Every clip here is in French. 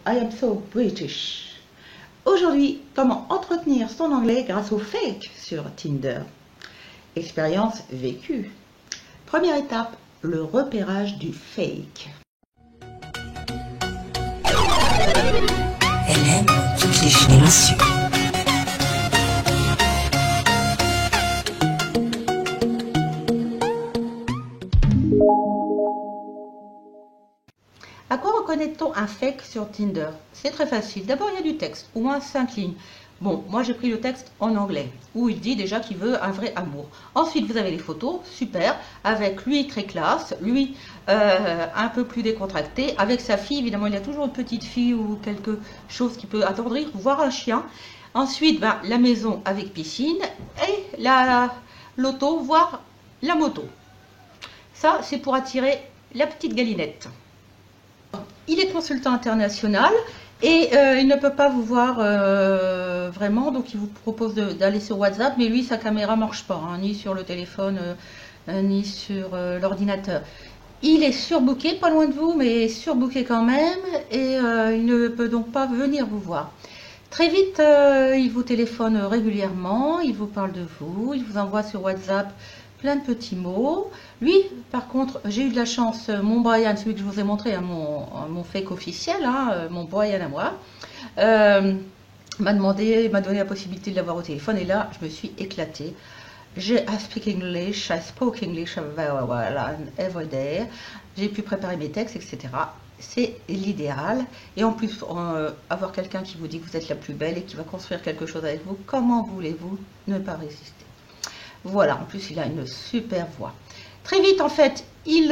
I am so British. Aujourd'hui, comment entretenir son anglais grâce au fake sur Tinder. Expérience vécue. Première étape, le repérage du fake. Elle aime toutes les générations. À quoi reconnaît-on un fake sur Tinder? C'est très facile. D'abord, il y a du texte, au moins 5 lignes. Bon, moi j'ai pris le texte en anglais, où il dit déjà qu'il veut un vrai amour. Ensuite, vous avez les photos, super, avec lui très classe, lui un peu plus décontracté, avec sa fille, évidemment, il y a toujours une petite fille ou quelque chose qui peut attendrir, voire un chien. Ensuite, ben, la maison avec piscine et l'auto, voire la moto. Ça, c'est pour attirer la petite galinette. Il est consultant international et il ne peut pas vous voir vraiment, donc il vous propose d'aller sur WhatsApp, mais lui sa caméra marche pas, hein, ni sur le téléphone, ni sur l'ordinateur. Il est surbooké, pas loin de vous, mais surbooké quand même, et il ne peut donc pas venir vous voir. Très vite, il vous téléphone régulièrement, il vous parle de vous, il vous envoie sur WhatsApp plein de petits mots. Lui, par contre, j'ai eu de la chance, mon Brian, celui que je vous ai montré, hein, mon fake officiel, hein, mon Brian à moi, m'a donné la possibilité de l'avoir au téléphone, et là, je me suis éclatée. I speak English, I spoke English very well every day. J'ai pu préparer mes textes, etc. C'est l'idéal. Et en plus, avoir quelqu'un qui vous dit que vous êtes la plus belle et qui va construire quelque chose avec vous, comment voulez-vous ne pas résister? Voilà, en plus il a une super voix. Très vite en fait, il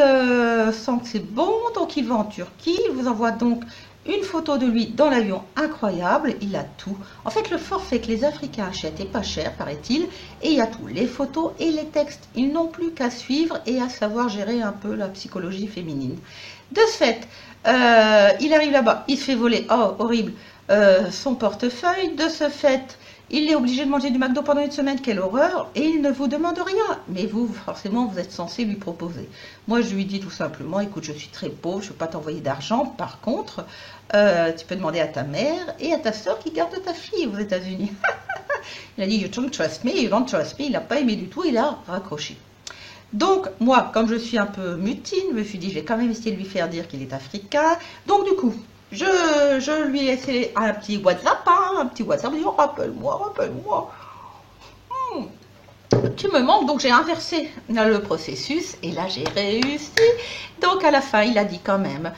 sent que c'est bon, donc il va en Turquie, il vous envoie donc une photo de lui dans l'avion incroyable, il a tout. En fait le forfait que les Africains achètent est pas cher, paraît-il, et il y a tout, les photos et les textes. Ils n'ont plus qu'à suivre et à savoir gérer un peu la psychologie féminine. De ce fait, il arrive là-bas, il se fait voler, oh horrible, son portefeuille. De ce fait, il est obligé de manger du McDo pendant une semaine, quelle horreur, et il ne vous demande rien. Mais vous, forcément, vous êtes censé lui proposer. Moi, je lui dis tout simplement, écoute, je suis très pauvre, je ne peux pas t'envoyer d'argent. Par contre, tu peux demander à ta mère et à ta soeur qui gardent ta fille aux États-Unis. Il a dit, you don't trust me, you don't trust me. Il n'a pas aimé du tout, il a raccroché. Donc, moi, comme je suis un peu mutine, je me suis dit, je vais quand même essayer de lui faire dire qu'il est africain. Donc, du coup, je lui ai fait un petit WhatsApp, hein, un petit WhatsApp, disant rappelle-moi, rappelle-moi. Tu me manques, donc j'ai inversé le processus et là j'ai réussi. Donc à la fin, il a dit quand même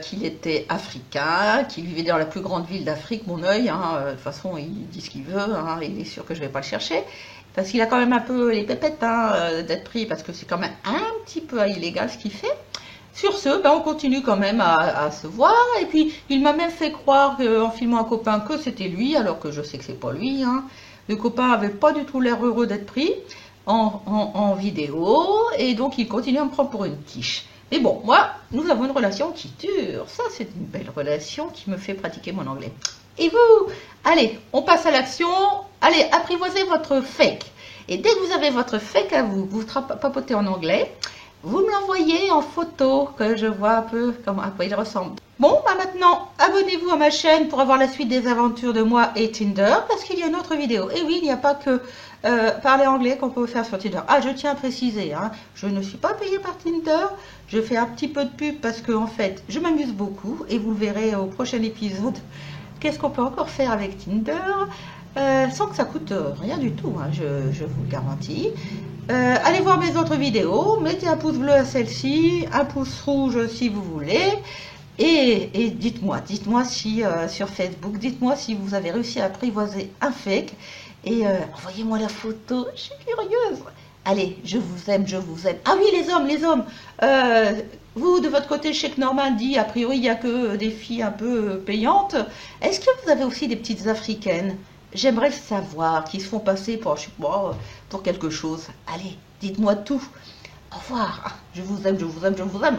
qu'il était africain, qu'il vivait dans la plus grande ville d'Afrique, mon œil. Hein, de toute façon, il dit ce qu'il veut, hein, il est sûr que je ne vais pas le chercher. Parce qu'il a quand même un peu les pépettes hein, d'être pris, parce que c'est quand même un petit peu illégal ce qu'il fait. Sur ce, ben, on continue quand même à se voir. Et puis, il m'a même fait croire en filmant un copain que c'était lui, alors que je sais que c'est pas lui. Hein. Le copain avait pas du tout l'air heureux d'être pris en vidéo. Et donc, il continue à me prendre pour une quiche. Mais bon, moi, nous avons une relation qui dure. Ça, c'est une belle relation qui me fait pratiquer mon anglais. Et vous? Allez, on passe à l'action. Allez, apprivoisez votre fake. Et dès que vous avez votre fake à vous, vous papotez en anglais. Vous me l'envoyez en photo, que je vois un peu à quoi il ressemble. Bon, bah maintenant, abonnez-vous à ma chaîne pour avoir la suite des aventures de moi et Tinder, parce qu'il y a une autre vidéo. Et oui, il n'y a pas que parler anglais qu'on peut faire sur Tinder. Ah, je tiens à préciser, hein, je ne suis pas payée par Tinder. Je fais un petit peu de pub parce que, en fait, je m'amuse beaucoup. Et vous le verrez au prochain épisode. Qu'est-ce qu'on peut encore faire avec Tinder sans que ça coûte rien du tout, hein, je vous le garantis. Allez voir mes autres vidéos, mettez un pouce bleu à celle-ci, un pouce rouge si vous voulez, et dites-moi si sur Facebook, dites-moi si vous avez réussi à apprivoiser un fake, et envoyez-moi la photo, je suis curieuse. Allez, je vous aime, je vous aime. Ah oui, les hommes, vous de votre côté, je sais que Norman dit, a priori il n'y a que des filles un peu payantes, est-ce que vous avez aussi des petites africaines? J'aimerais le savoir, qui se font passer pour, je sais pas, pour quelque chose. Allez, dites-moi tout. Au revoir. Je vous aime, je vous aime, je vous aime.